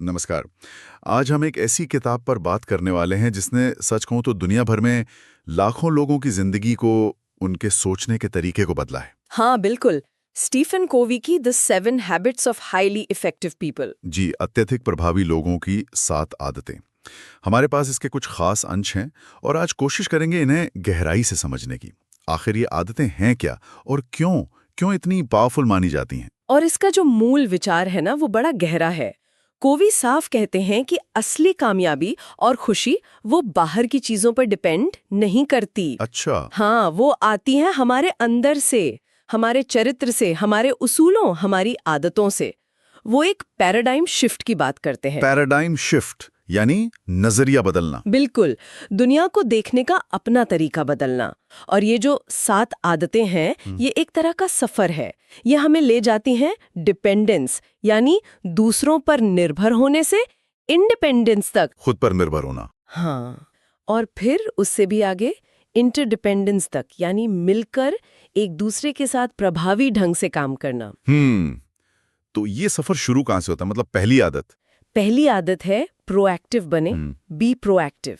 नमस्कार। आज हम एक ऐसी किताब पर बात करने वाले हैं जिसने सच कहूं तो दुनिया भर में लाखों लोगों की जिंदगी को, उनके सोचने के तरीके को बदला है। हाँ बिल्कुल। स्टीफन कोवी की the 7 habits of highly effective people. जी, अत्यधिक प्रभावी लोगों की 7 आदतें। हमारे पास इसके कुछ खास अंश हैं और आज कोशिश करेंगे इन्हें गहराई से समझने की। आखिर ये आदतें हैं क्या और क्यों क्यों इतनी पावरफुल मानी जाती हैं? और इसका जो मूल विचार है ना, वो बड़ा गहरा है। कोवी साफ कहते हैं कि असली कामयाबी और खुशी वो बाहर की चीजों पर डिपेंड नहीं करती। अच्छा। हाँ, वो आती है हमारे अंदर से, हमारे चरित्र से, हमारे उसूलों, हमारी आदतों से। वो एक पैराडाइम शिफ्ट की बात करते हैं। पैराडाइम शिफ्ट यानी नजरिया बदलना। बिल्कुल, दुनिया को देखने का अपना तरीका बदलना। और ये जो 7 आदतें हैं, ये एक तरह का सफर है। ये हमें ले जाती हैं डिपेंडेंस यानी दूसरों पर निर्भर होने से इंडिपेंडेंस तक। खुद पर निर्भर होना। हाँ, और फिर उससे भी आगे इंटरडिपेंडेंस तक, यानी मिलकर एक दूसरे के साथ प्रभावी ढंग से काम करना। तो ये सफर शुरू कहां से होता है? मतलब पहली आदत है प्रोएक्टिव बने, बी प्रोएक्टिव।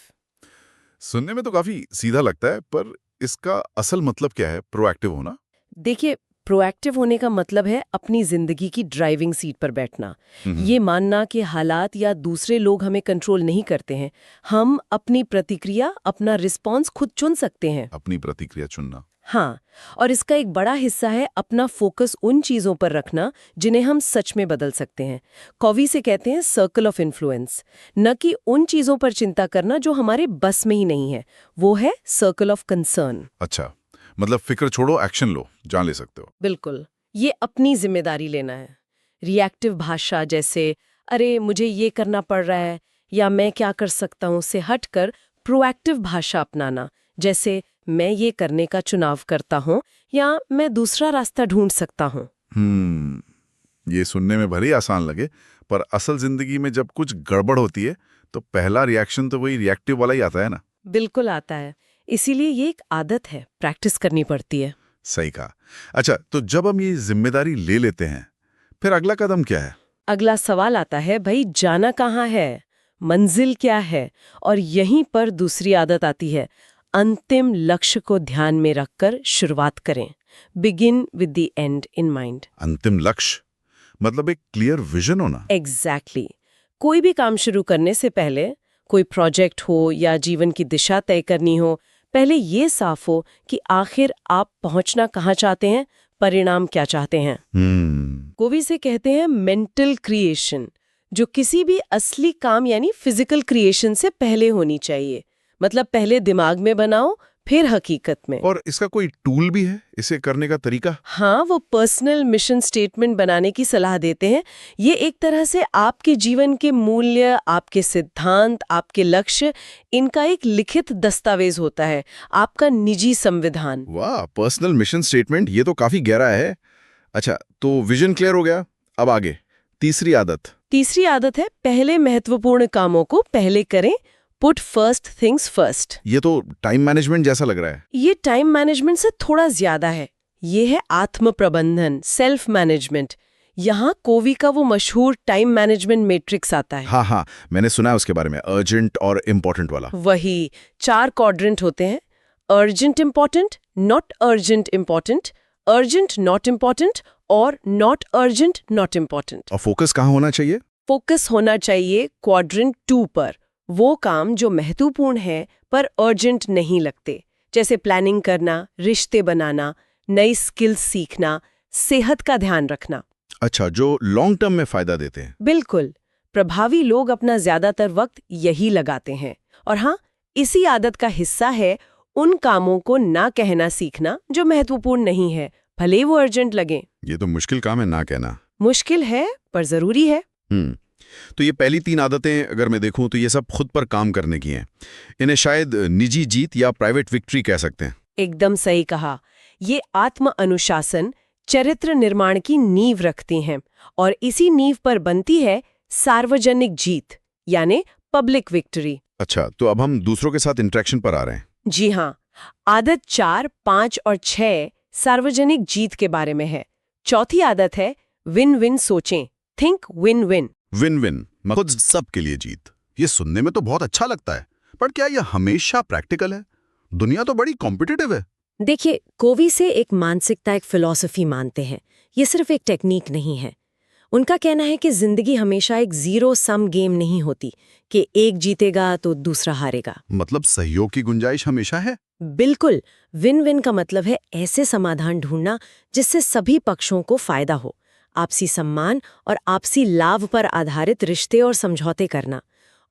सुनने में तो काफी सीधा लगता है, पर इसका असल मतलब क्या है, प्रोएक्टिव होना? देखिए, प्रोएक्टिव होने का मतलब है अपनी जिंदगी की ड्राइविंग सीट पर बैठना। ये मानना कि हालात या दूसरे लोग हमें कंट्रोल नहीं करते हैं। हम अपनी प्रतिक्रिया, अपना रिस्पॉन्स खुद चुन सकते हैं। अपनी प्रतिक्रिया चुनना। हाँ, और इसका एक बड़ा हिस्सा है अपना फोकस उन चीजों पर रखना जिन्हें हम सच में बदल सकते हैं। कॉवी से कहते हैं सर्कल ऑफ इन्फ्लुएंस। न कि उन चीजों पर चिंता करना जो हमारे बस में ही नहीं है, वो है सर्कल ऑफ कंसर्न। अच्छा, मतलब फिक्र छोड़ो, एक्शन लो, जान ले सकते हो। बिल्कुल, ये अपनी जिम्मेदारी लेना है। रिएक्टिव भाषा जैसे अरे मुझे ये करना पड़ रहा है या मैं क्या कर सकता हूँ से हटकर प्रोएक्टिव भाषा अपनाना, जैसे मैं ये करने का चुनाव करता हूँ या मैं दूसरा रास्ता ढूंढ सकता हूँ। ये सुनने में भले ही आसान लगे, पर असल जिंदगी में जब कुछ गड़बड़ होती है तो पहला रिएक्शन तो वही रिएक्टिव वाला ही आता है ना। बिल्कुल आता है, इसीलिए ये एक आदत है, प्रैक्टिस करनी पड़ती है। सही कहा। अच्छा, तो जब हम ये जिम्मेदारी ले लेते हैं, फिर अगला कदम क्या है? अगला सवाल आता है, भाई जाना कहाँ है, मंजिल क्या है? और यहीं पर दूसरी आदत आती है, अंतिम लक्ष्य को ध्यान में रखकर शुरुआत करें। Begin with the and in mind. अंतिम लक्ष्य मतलब एक क्लियर विजन होना। एग्जैक्टली। कोई भी काम शुरू करने से पहले, कोई प्रोजेक्ट हो या जीवन की दिशा तय करनी हो, पहले ये साफ हो कि आखिर आप पहुंचना कहाँ चाहते हैं, परिणाम क्या चाहते हैं। कोवी से कहते हैं मेंटल क्रिएशन, जो किसी भी असली काम यानी फिजिकल क्रिएशन से पहले होनी चाहिए। मतलब पहले दिमाग में बनाओ, फिर हकीकत में। और इसका कोई टूल भी है इसे करने का तरीका? हाँ, वो पर्सनल मिशन स्टेटमेंट बनाने की सलाह देते हैं। ये एक तरह से आपके जीवन के मूल्य, आपके सिद्धांत, आपके लक्ष्य, इनका एक लिखित दस्तावेज होता है, आपका निजी संविधान। वाह, पर्सनल मिशन स्टेटमेंट, ये तो काफी गहरा है। अच्छा, तो विजन क्लियर हो गया, अब आगे तीसरी आदत है पहले महत्वपूर्ण कामों को पहले करें। Put first things first. ये तो टाइम मैनेजमेंट जैसा लग रहा है। ये टाइम मैनेजमेंट से थोड़ा ज्यादा है। ये है आत्म प्रबंधन, सेल्फ मैनेजमेंट। यहाँ कोवी का वो मशहूर टाइम मैनेजमेंट मैट्रिक्स आता है। हाँ, मैंने सुना है उसके बारे में, अर्जेंट और इम्पोर्टेंट वाला। वही 4 क्वाड्रेंट होते हैं, urgent important, not urgent important, urgent not important और नॉट अर्जेंट नॉट इम्पोर्टेंट। और फोकस कहाँ होना चाहिए? फोकस होना चाहिए क्वाड्रेंट 2 पर। वो काम जो महत्वपूर्ण है पर अर्जेंट नहीं लगते, जैसे प्लानिंग करना, रिश्ते बनाना, नई स्किल्स सीखना, सेहत का ध्यान रखना। अच्छा, जो लॉन्ग टर्म में फायदा देते हैं। बिल्कुल, प्रभावी लोग अपना ज्यादातर वक्त यही लगाते हैं। और हाँ, इसी आदत का हिस्सा है उन कामों को ना कहना सीखना जो महत्वपूर्ण नहीं है, भले वो अर्जेंट लगे। ये तो मुश्किल काम है ना कहना। मुश्किल है पर जरूरी है। तो ये पहली 3 आदतें अगर मैं देखूं तो ये सब खुद पर काम करने की हैं। इन्हें शायद निजी जीत या प्राइवेट विक्ट्री कह सकते हैं। एकदम सही कहा। ये आत्म अनुशासन, चरित्र निर्माण की नींव रखती हैं और इसी नींव पर बनती है सार्वजनिक जीत यानी पब्लिक विक्ट्री। अच्छा, तो अब हम दूसरों के साथ इंटरेक्शन पर आ रहे हैं। जी हाँ, आदत 4, 5 और 6 सार्वजनिक जीत के बारे में है। चौथी आदत है विन विन सोचें, think win win. Win win, खुद सबके लिए जीत। ये सुनने में तो बहुत अच्छा लगता है, पर क्या यह हमेशा प्रैक्टिकल है? दुनिया तो बड़ी कॉम्पिटिटिव है। देखिए, कोवी से एक मानसिकता, एक फिलॉसफी मानते हैं। ये सिर्फ एक टेक्निक नहीं है। उनका कहना है कि जिंदगी हमेशा एक जीरो सम गेम नहीं होती, कि एक जीतेगा तो दूसरा हारेगा। मतलब सहयोग की गुंजाइश हमेशा है। बिल्कुल। विन विन का मतलब है ऐसे समाधान ढूंढना जिससे सभी पक्षों को फायदा हो, आपसी सम्मान और आपसी लाभ पर आधारित रिश्ते और समझौते करना।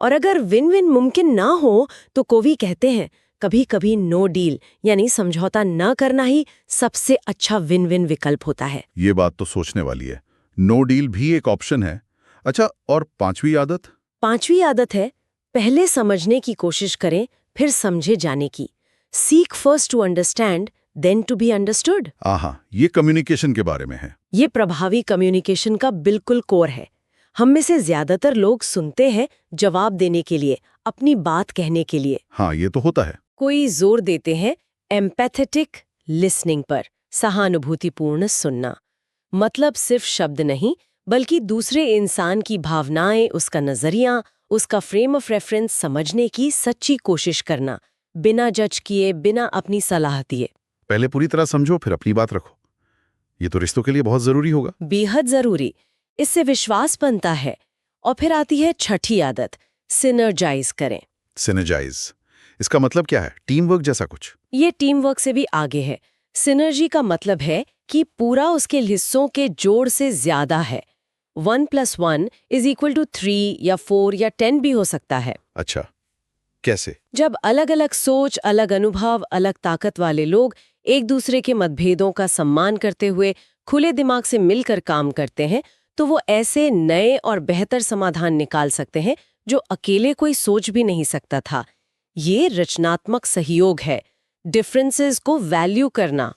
और अगर विन विन मुमकिन ना हो तो कोवी कहते हैं कभी कभी नो डील यानी समझौता न करना ही सबसे अच्छा विन विन विकल्प होता है। ये बात तो सोचने वाली है। नो डील भी एक ऑप्शन है। अच्छा, और पांचवी आदत? पांचवी आदत है पहले समझने की कोशिश करें, फिर समझे जाने की। Seek first to understand, then to be understood. आहा, ये कम्युनिकेशन के बारे में है। ये प्रभावी कम्युनिकेशन का बिल्कुल कोर है। हम में से ज्यादातर लोग सुनते हैं जवाब देने के लिए, अपनी बात कहने के लिए। हाँ, ये तो होता है। कोई जोर देते हैं एम्पैथेटिक लिसनिंग पर, सहानुभूतिपूर्ण सुनना। मतलब सिर्फ शब्द नहीं, बल्कि दूसरे इंसान की भावनाएं, उसका नजरिया, उसका फ्रेम ऑफ रेफरेंस समझने की सच्ची कोशिश करना, बिना जज किए, बिना अपनी सलाह दिए। पहले पूरी तरह समझो, फिर अपनी बात रखो। ये तो रिश्तों के लिए बहुत जरूरी होगा। बेहद जरूरी। इससे विश्वास बनता है। और फिर आती है छठी आदत, सिनर्जाइज करें। सिनर्जाइज, इसका मतलब क्या है? टीम वर्क जैसा कुछ? ये टीम वर्क से भी आगे है। सिनर्जी का मतलब है कि पूरा उसके हिस्सों के जोड़ से ज्यादा है। 1+1 = 3 या 4 या 10 भी हो सकता है। अच्छा, कैसे? जब अलग अलग सोच, अलग अनुभव, अलग ताकत वाले लोग एक दूसरे के मतभेदों का सम्मान करते हुए खुले दिमाग से मिलकर काम करते हैं, तो वो ऐसे नए और बेहतर समाधान निकाल सकते हैं जो अकेले कोई सोच भी नहीं सकता था। ये रचनात्मक सहयोग है, डिफरेंसेस को वैल्यू करना।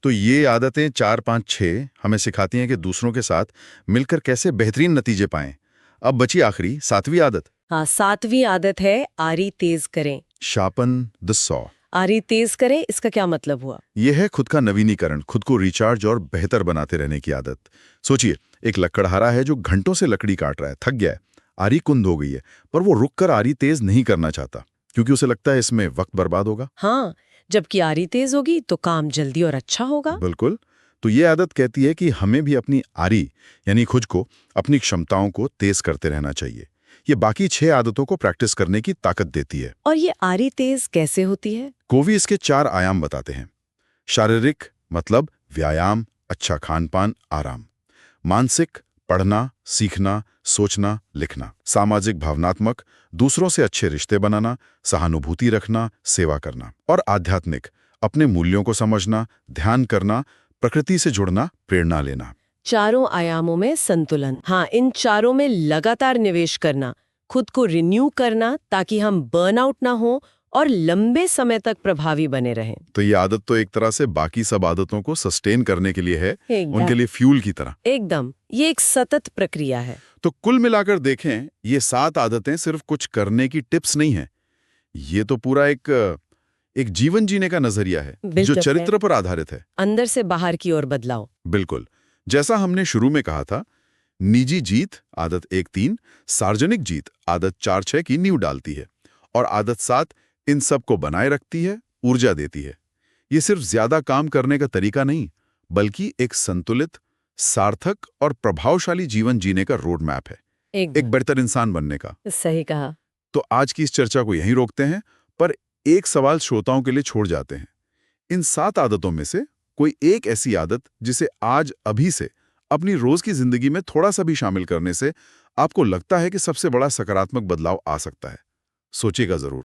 तो ये आदतें 4, 5, 6 हमें सिखाती हैं कि दूसरों के साथ मिलकर कैसे बेहतरीन नतीजे पाएं। अब बची आखिरी 7वीं आदत। हाँ, 7वीं आदत है आरी तेज करें। Sharpen the saw. आरी तेज करें, इसका क्या मतलब हुआ? यह है खुद का नवीनीकरण, खुद को रिचार्ज और बेहतर बनाते रहने की आदत। सोचिए, एक लकड़हारा है जो घंटों से लकड़ी काट रहा है, थक गया है, आरी कुंद हो गई है, पर वो रुककर आरी तेज नहीं करना चाहता, क्योंकि उसे लगता है इसमें वक्त बर्बाद होगा। हाँ, जबकि आरी तेज होगी तो काम जल्दी और अच्छा होगा। बिल्कुल। तो ये आदत कहती है कि हमें भी अपनी आरी यानी खुद को, अपनी क्षमताओं को तेज करते रहना चाहिए। ये बाकी 6 आदतों को प्रैक्टिस करने की ताकत देती है। और ये आरी तेज कैसे होती है? कोवी इसके 4 आयाम बताते हैं। शारीरिक मतलब व्यायाम, अच्छा खान-पान, आराम। मानसिक, पढ़ना, सीखना, सोचना, लिखना। सामाजिक भावनात्मक, दूसरों से अच्छे रिश्ते बनाना, सहानुभूति रखना, सेवा करना। और आध्यात्मिक, अपने मूल्यों को समझना, ध्यान करना, प्रकृति से जुड़ना, प्रेरणा लेना। चारों आयामों में संतुलन। हाँ, इन चारों में लगातार निवेश करना, खुद को रिन्यू करना ताकि हम बर्नआउट ना हो और लंबे समय तक प्रभावी बने रहें। तो ये आदत तो एक तरह से बाकी सब आदतों को सस्टेन करने के लिए है, एकदम। उनके लिए फ्यूल की तरह। एकदम, ये एक सतत प्रक्रिया है। तो कुल मिलाकर देखें, ये 7 आदतें सिर्फ कुछ करने की टिप्स नहीं है। ये तो पूरा एक जीवन जीने का नजरिया है जो चरित्र पर आधारित है। अंदर से बाहर की ओर बदलाव। बिल्कुल। जैसा हमने शुरू में कहा था, निजी जीत आदत 1-3, सार्वजनिक जीत आदत 4-6 की नींव डालती है, और आदत 7 इन सब को बनाए रखती है, ऊर्जा देती है। ये सिर्फ ज्यादा काम करने का तरीका नहीं, बल्कि एक संतुलित, सार्थक और प्रभावशाली जीवन जीने का रोड मैप है, एक बेहतर इंसान बनने का। सही कहा। तो आज की इस चर्चा को यहीं रोकते हैं, पर एक सवाल श्रोताओं के लिए छोड़ जाते हैं। इन 7 आदतों में से कोई एक ऐसी आदत जिसे आज अभी से अपनी रोज की जिंदगी में थोड़ा सा भी शामिल करने से आपको लगता है कि सबसे बड़ा सकारात्मक बदलाव आ सकता है? सोचिएगा जरूर।